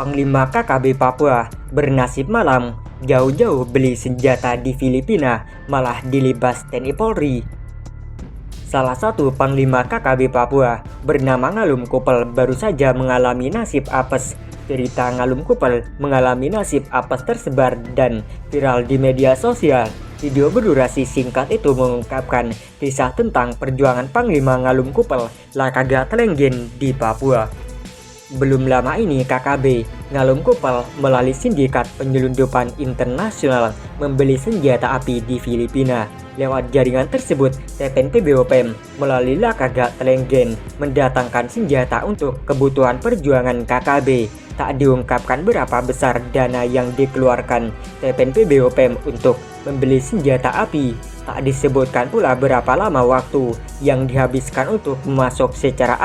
Panglima KKB Papua bernasib malam, jauh-jauh beli senjata di Filipina malah dilibas TNI Polri. Salah satu Panglima KKB Papua bernama Ngalum Kupel baru saja mengalami nasib apes. Cerita Ngalum Kupel mengalami nasib apes tersebar dan viral di media sosial. Video berdurasi singkat itu mengungkapkan kisah tentang perjuangan Panglima Ngalum Kupel Lakaga Telenggen di Papua. Belum lama ini KKB Ngalum Kupel melalui sindikat penyelundupan internasional membeli senjata api di Filipina. Lewat jaringan tersebut, TPNP BOPM melalui Lakaga Telenggen mendatangkan senjata untuk kebutuhan perjuangan KKB. Tak diungkapkan berapa besar dana yang dikeluarkan TPNP BOPM untuk membeli senjata api. Tak disebutkan pula berapa lama waktu yang dihabiskan untuk memasok secara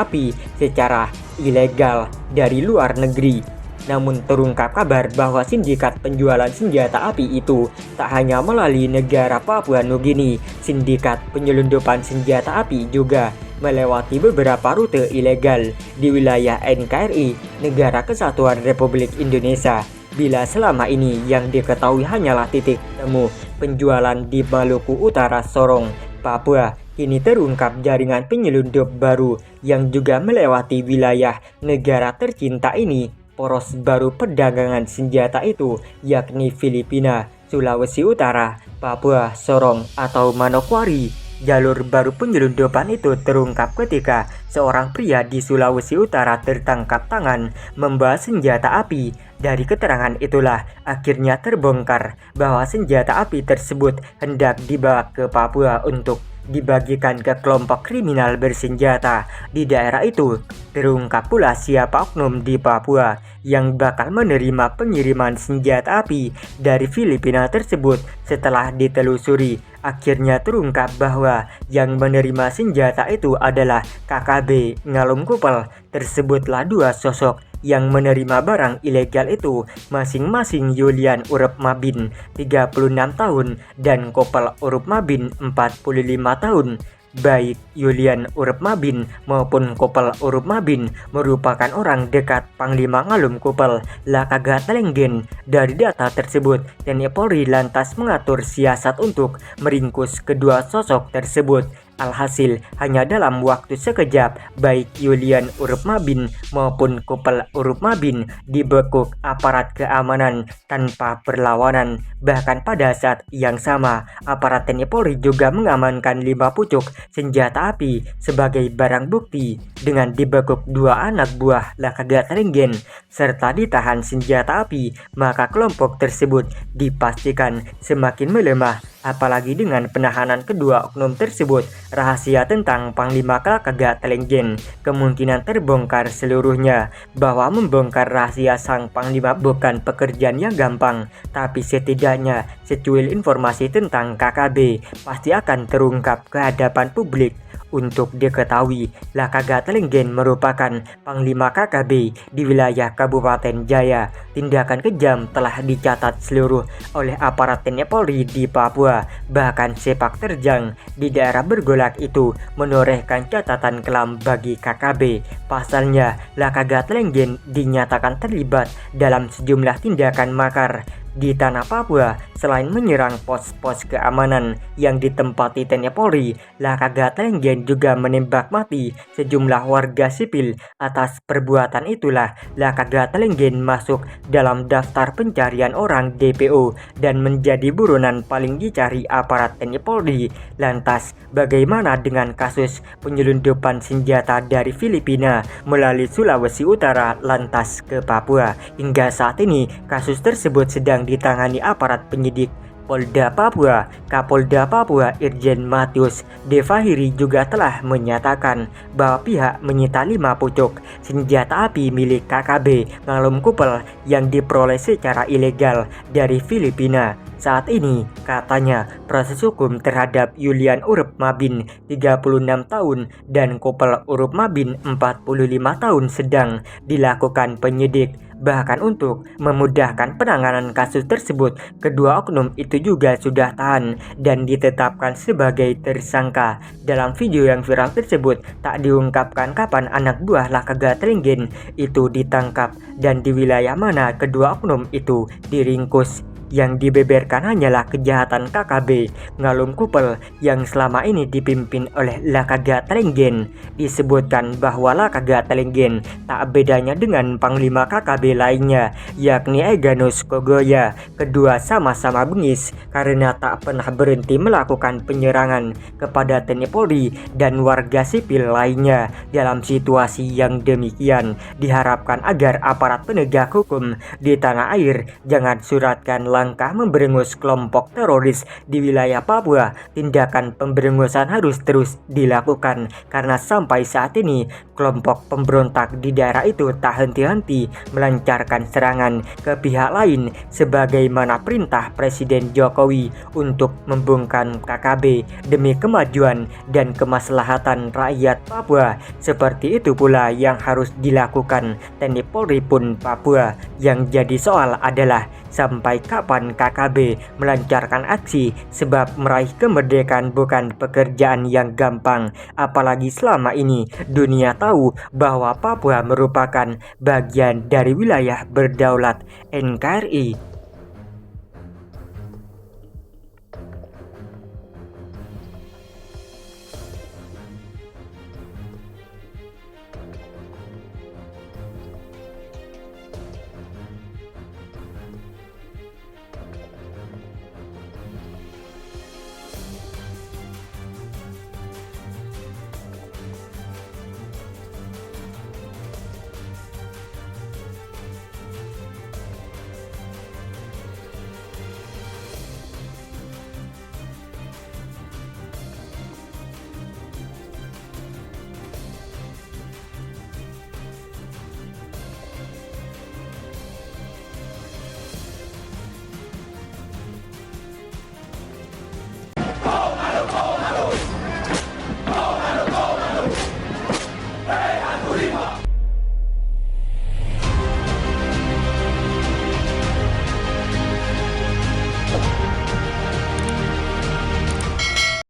ilegal dari luar negeri. Namun terungkap kabar bahwa sindikat penjualan senjata api itu tak hanya melalui negara Papua Nugini. Sindikat penyelundupan senjata api juga melewati beberapa rute ilegal di wilayah NKRI, Negara Kesatuan Republik Indonesia. Bila selama ini yang diketahui hanyalah titik temu penjualan di Maluku Utara, Sorong, Papua, kini terungkap jaringan penyelundup baru yang juga melewati wilayah negara tercinta ini. Poros baru perdagangan senjata itu yakni Filipina, Sulawesi Utara, Papua, Sorong, atau Manokwari. Jalur baru penyelundupan itu terungkap ketika seorang pria di Sulawesi Utara tertangkap tangan membawa senjata api. Dari keterangan itulah akhirnya terbongkar bahwa senjata api tersebut hendak dibawa ke Papua untuk dibagikan ke kelompok kriminal bersenjata di daerah itu. Terungkap pula siapa oknum di Papua yang bakal menerima pengiriman senjata api dari Filipina tersebut. Setelah ditelusuri, akhirnya terungkap bahwa yang menerima senjata itu adalah KKB Ngalum Kupel. Tersebutlah dua sosok yang menerima barang ilegal itu, masing-masing Yulian Urup Mabin 36 tahun dan Kupel Urup Mabin 45 tahun. Baik Yulian Urup Mabin maupun Kupel Urup Mabin merupakan orang dekat Panglima Ngalum Kupel Lakaga Telenggen. Dari data tersebut, TNI Polri lantas mengatur siasat untuk meringkus kedua sosok tersebut. Alhasil, hanya dalam waktu sekejap, baik Yulian Urup Mabin maupun Kupel Urup Mabin dibekuk aparat keamanan tanpa perlawanan. Bahkan pada saat yang sama, aparat TNI Polri juga mengamankan 5 pucuk senjata api sebagai barang bukti dengan dibekuk 2 anak buah Lakaga Telenggen serta ditahan senjata api. Maka kelompok tersebut dipastikan semakin melemah. Apalagi dengan penahanan kedua oknum tersebut, rahasia tentang Panglima Lakaga Telenggen kemungkinan terbongkar seluruhnya. Bahwa membongkar rahasia sang Panglima bukan pekerjaan yang gampang, tapi setidaknya secuil informasi tentang KKB pasti akan terungkap ke hadapan publik. Untuk diketahui, Lakaga Telenggen merupakan Panglima KKB di wilayah Kabupaten Jaya. Tindakan kejam telah dicatat seluruh oleh aparat TNI Polri di Papua. Bahkan sepak terjang di daerah bergolak itu menorehkan catatan kelam bagi KKB. Pasalnya, Lakaga Telenggen dinyatakan terlibat dalam sejumlah tindakan makar di tanah Papua. Selain menyerang pos-pos keamanan yang ditempati TNI Polri, Lakaga Telenggen juga menembak mati sejumlah warga sipil. Atas perbuatan itulah Lakaga Telenggen masuk dalam daftar pencarian orang DPO dan menjadi buronan paling dicari aparat TNI Polri. Lantas, bagaimana dengan kasus penyelundupan senjata dari Filipina melalui Sulawesi Utara lantas ke Papua? Hingga saat ini, kasus tersebut sedang ditangani aparat penyidik Polda Papua. Kapolda Papua Irjen Matius Devahiri juga telah menyatakan bahwa pihak menyita 5 pucuk senjata api milik KKB Ngalum Kupel yang diperoleh secara ilegal dari Filipina. Saat ini, katanya, proses hukum terhadap Yulian Urup Mabin 36 tahun dan Kopel Urup Mabin 45 tahun sedang dilakukan penyidik. Bahkan untuk memudahkan penanganan kasus tersebut, kedua oknum itu juga sudah tahan dan ditetapkan sebagai tersangka. Dalam video yang viral tersebut, tak diungkapkan kapan anak buah Lakaga Trenggen itu ditangkap dan di wilayah mana kedua oknum itu diringkus. Yang dibeberkan hanyalah kejahatan KKB Ngalum Kupel yang selama ini dipimpin oleh Lakaga Trenggen. Disebutkan bahwa Lakaga Trenggen tak bedanya dengan Panglima KKB lainnya, yakni Egyanus Kogoya. Kedua sama-sama bengis karena tak pernah berhenti melakukan penyerangan kepada TNI Polri dan warga sipil lainnya. Dalam situasi yang demikian, diharapkan agar aparat penegak hukum di tanah air jangan suratkan langkah memberangus kelompok teroris di wilayah Papua. Tindakan pemberangusan harus terus dilakukan karena sampai saat ini kelompok pemberontak di daerah itu tak henti-henti melancarkan serangan ke pihak lain sebagaimana perintah Presiden Jokowi untuk membungkam KKB demi kemajuan dan kemaslahatan rakyat Papua. Seperti itu pula yang harus dilakukan TNI Polri pun Papua. Yang jadi soal adalah sampai kapan KKB melancarkan aksi, sebab meraih kemerdekaan bukan pekerjaan yang gampang, apalagi selama ini dunia tahu bahwa Papua merupakan bagian dari wilayah berdaulat NKRI.